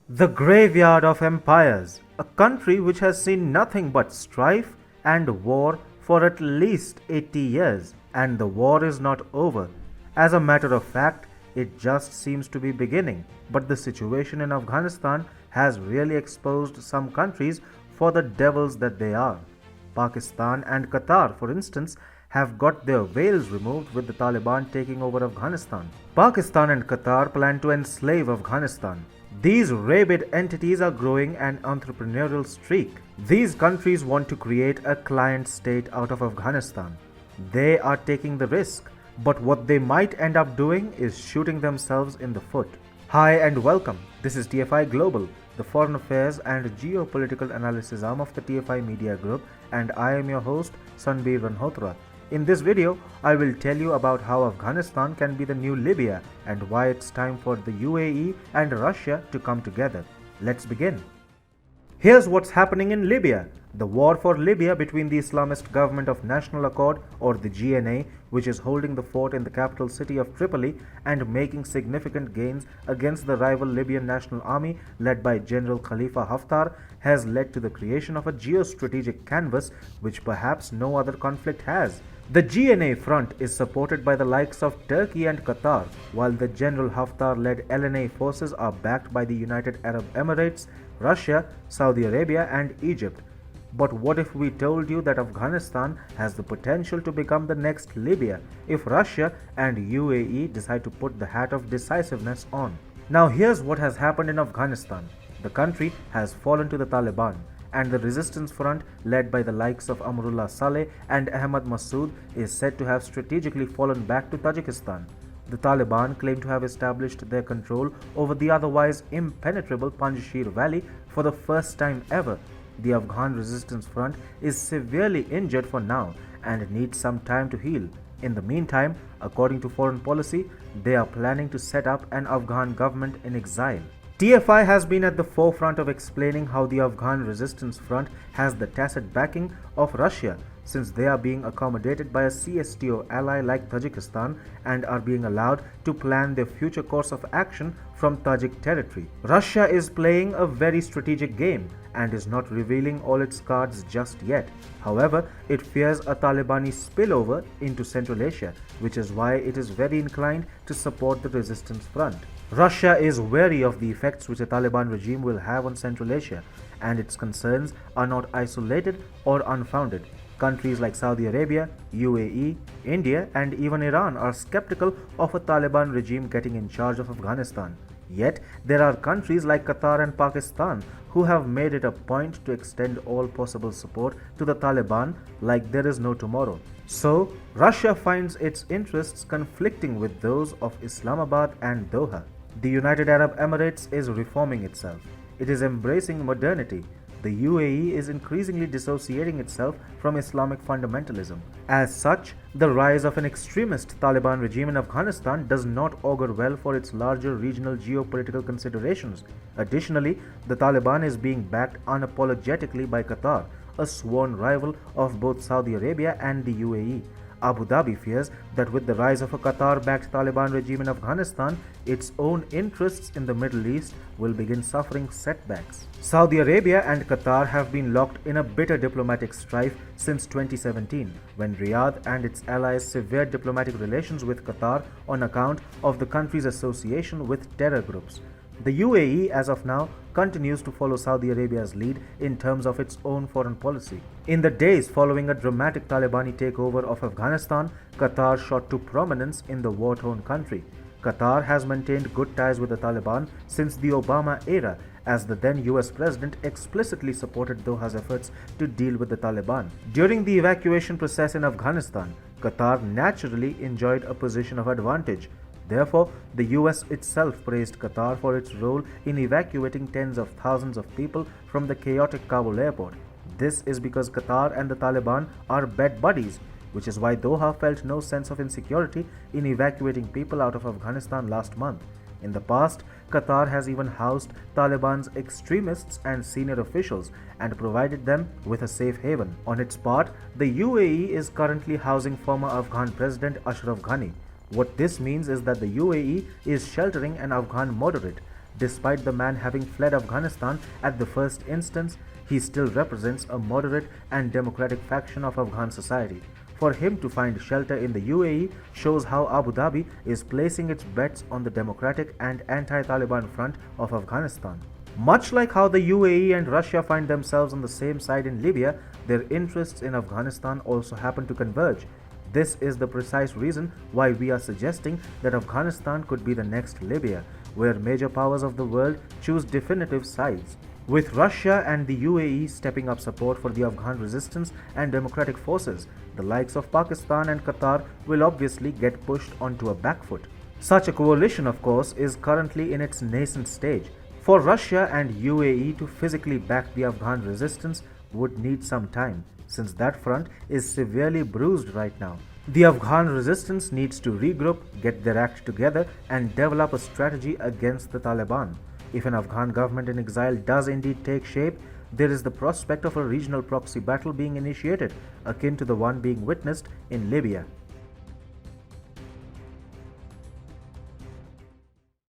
The graveyard of empires, a country which has seen nothing but strife and war for at least 80 years, and the war is not over. As a matter of fact, it just seems to be beginning. But the situation in Afghanistan has really exposed some countries for the devils that they are. Pakistan and Qatar, for instance, have got their veils removed with the Taliban taking over Afghanistan. Pakistan and Qatar plan to enslave Afghanistan. These rabid entities are growing an entrepreneurial streak. These countries want to create a client state out of Afghanistan. They are taking the risk, but what they might end up doing is shooting themselves in the foot. Hi and welcome. This is TFI Global, the foreign affairs and geopolitical analysis arm of the TFI Media Group, and I am your host, Sanbir Ranhotra. In this video, I will tell you about how Afghanistan can be the new Libya and why it's time for the UAE and Russia to come together. Let's begin. Here's what's happening in Libya. The war for Libya between the Islamist Government of National Accord, or the GNA, which is holding the fort in the capital city of Tripoli and making significant gains against the rival Libyan National Army led by General Khalifa Haftar, has led to the creation of a geostrategic canvas which perhaps no other conflict has. The GNA front is supported by the likes of Turkey and Qatar, while the General Haftar-led LNA forces are backed by the United Arab Emirates, Russia, Saudi Arabia and Egypt. But what if we told you that Afghanistan has the potential to become the next Libya if Russia and UAE decide to put the hat of decisiveness on? Now here's what has happened in Afghanistan. The country has fallen to the Taliban, and the resistance front led by the likes of Amrullah Saleh and Ahmad Massoud is said to have strategically fallen back to Tajikistan. The Taliban claim to have established their control over the otherwise impenetrable Panjshir Valley for the first time ever. The Afghan resistance front is severely injured for now and needs some time to heal. In the meantime, according to foreign policy, they are planning to set up an Afghan government in exile. TFI has been at the forefront of explaining how the Afghan resistance front has the tacit backing of Russia, since they are being accommodated by a CSTO ally like Tajikistan and are being allowed to plan their future course of action from Tajik territory. Russia is playing a very strategic game and is not revealing all its cards just yet. However, it fears a Talibani spillover into Central Asia, which is why it is very inclined to support the resistance front. Russia is wary of the effects which the Taliban regime will have on Central Asia, and its concerns are not isolated or unfounded. Countries like Saudi Arabia, UAE, India, and even Iran are skeptical of a Taliban regime getting in charge of Afghanistan. Yet, there are countries like Qatar and Pakistan who have made it a point to extend all possible support to the Taliban like there is no tomorrow. So, Russia finds its interests conflicting with those of Islamabad and Doha. The United Arab Emirates is reforming itself. It is embracing modernity. The UAE is increasingly dissociating itself from Islamic fundamentalism. As such, the rise of an extremist Taliban regime in Afghanistan does not augur well for its larger regional geopolitical considerations. Additionally, the Taliban is being backed unapologetically by Qatar, a sworn rival of both Saudi Arabia and the UAE. Abu Dhabi fears that with the rise of a Qatar-backed Taliban regime in Afghanistan, its own interests in the Middle East will begin suffering setbacks. Saudi Arabia and Qatar have been locked in a bitter diplomatic strife since 2017, when Riyadh and its allies severed diplomatic relations with Qatar on account of the country's association with terror groups. The UAE, as of now, continues to follow Saudi Arabia's lead in terms of its own foreign policy. In the days following a dramatic Talibani takeover of Afghanistan, Qatar shot to prominence in the war-torn country. Qatar has maintained good ties with the Taliban since the Obama era, as the then US president explicitly supported Doha's efforts to deal with the Taliban. During the evacuation process in Afghanistan, Qatar naturally enjoyed a position of advantage. Therefore, the US itself praised Qatar for its role in evacuating tens of thousands of people from the chaotic Kabul airport. This is because Qatar and the Taliban are bed buddies, which is why Doha felt no sense of insecurity in evacuating people out of Afghanistan last month. In the past, Qatar has even housed Taliban's extremists and senior officials and provided them with a safe haven. On its part, the UAE is currently housing former Afghan President Ashraf Ghani. What this means is that the UAE is sheltering an Afghan moderate. Despite the man having fled Afghanistan at the first instance, he still represents a moderate and democratic faction of Afghan society. For him to find shelter in the UAE shows how Abu Dhabi is placing its bets on the democratic and anti-Taliban front of Afghanistan. Much like how the UAE and Russia find themselves on the same side in Libya, their interests in Afghanistan also happen to converge. This is the precise reason why we are suggesting that Afghanistan could be the next Libya, where major powers of the world choose definitive sides. With Russia and the UAE stepping up support for the Afghan resistance and democratic forces, the likes of Pakistan and Qatar will obviously get pushed onto a back foot. Such a coalition, of course, is currently in its nascent stage. For Russia and UAE to physically back the Afghan resistance would need some time, since that front is severely bruised right now. The Afghan resistance needs to regroup, get their act together, and develop a strategy against the Taliban. If an Afghan government in exile does indeed take shape, there is the prospect of a regional proxy battle being initiated, akin to the one being witnessed in Libya.